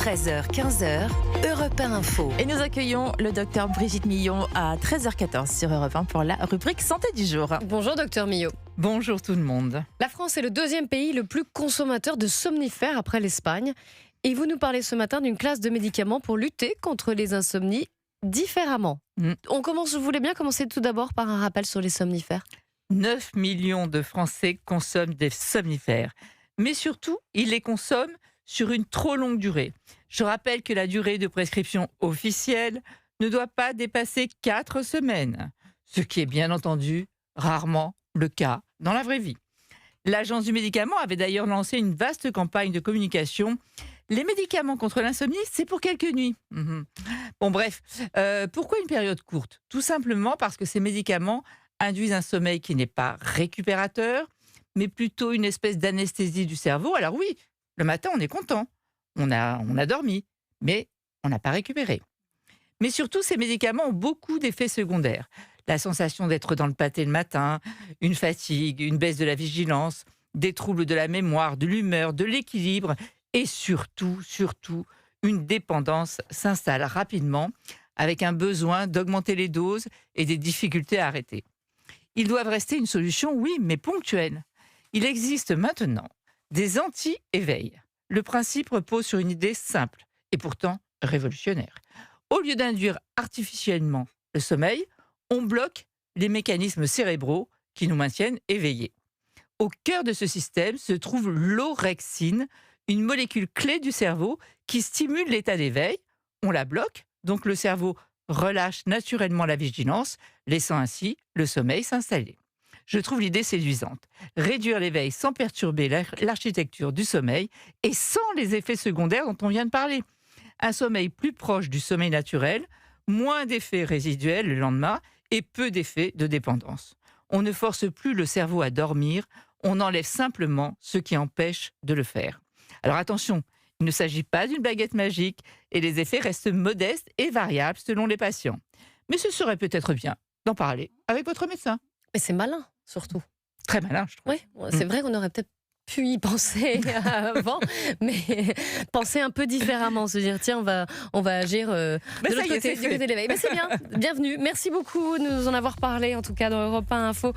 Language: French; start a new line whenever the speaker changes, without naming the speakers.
13h-15h, Europe 1 Info.
Et nous accueillons le docteur Brigitte Millon à 13h14 sur Europe 1 pour la rubrique Santé du jour.
Bonjour docteur Millot.
Bonjour tout le monde.
La France est le deuxième pays le plus consommateur de somnifères après l'Espagne. Et vous nous parlez ce matin d'une classe de médicaments pour lutter contre les insomnies différemment. Je voulais bien commencer tout d'abord par un rappel sur les somnifères.
9 millions de Français consomment des somnifères. Mais surtout, ils les consomment sur une trop longue durée. Je rappelle que la durée de prescription officielle ne doit pas dépasser 4 semaines. Ce qui est bien entendu rarement le cas dans la vraie vie. L'Agence du médicament avait d'ailleurs lancé une vaste campagne de communication. Les médicaments contre l'insomnie, c'est pour quelques nuits. Bon bref, pourquoi une période courte ? Tout simplement parce que ces médicaments induisent un sommeil qui n'est pas récupérateur, mais plutôt une espèce d'anesthésie du cerveau. Alors oui, le matin, on est content, on a dormi, mais on n'a pas récupéré. Mais surtout, ces médicaments ont beaucoup d'effets secondaires. La sensation d'être dans le pâté le matin, une fatigue, une baisse de la vigilance, des troubles de la mémoire, de l'humeur, de l'équilibre et surtout, une dépendance s'installe rapidement avec un besoin d'augmenter les doses et des difficultés à arrêter. Ils doivent rester une solution, oui, mais ponctuelle. Il existe maintenant des anti-éveils. Le principe repose sur une idée simple et pourtant révolutionnaire. Au lieu d'induire artificiellement le sommeil, on bloque les mécanismes cérébraux qui nous maintiennent éveillés. Au cœur de ce système se trouve l'orexine, une molécule clé du cerveau qui stimule l'état d'éveil. On la bloque, donc le cerveau relâche naturellement la vigilance, laissant ainsi le sommeil s'installer. Je trouve l'idée séduisante. Réduire l'éveil sans perturber l'architecture du sommeil et sans les effets secondaires dont on vient de parler. Un sommeil plus proche du sommeil naturel, moins d'effets résiduels le lendemain et peu d'effets de dépendance. On ne force plus le cerveau à dormir, on enlève simplement ce qui empêche de le faire. Alors attention, il ne s'agit pas d'une baguette magique et les effets restent modestes et variables selon les patients. Mais ce serait peut-être bien d'en parler avec votre médecin.
Mais c'est malin, surtout.
Très malin, je trouve.
Oui, c'est vrai qu'on aurait peut-être pu y penser avant, mais penser un peu différemment, se dire tiens, on va agir de l'autre côté, du côté de l'éveil. Mais c'est bien, bienvenue. Merci beaucoup de nous en avoir parlé, en tout cas dans Europe 1 Info.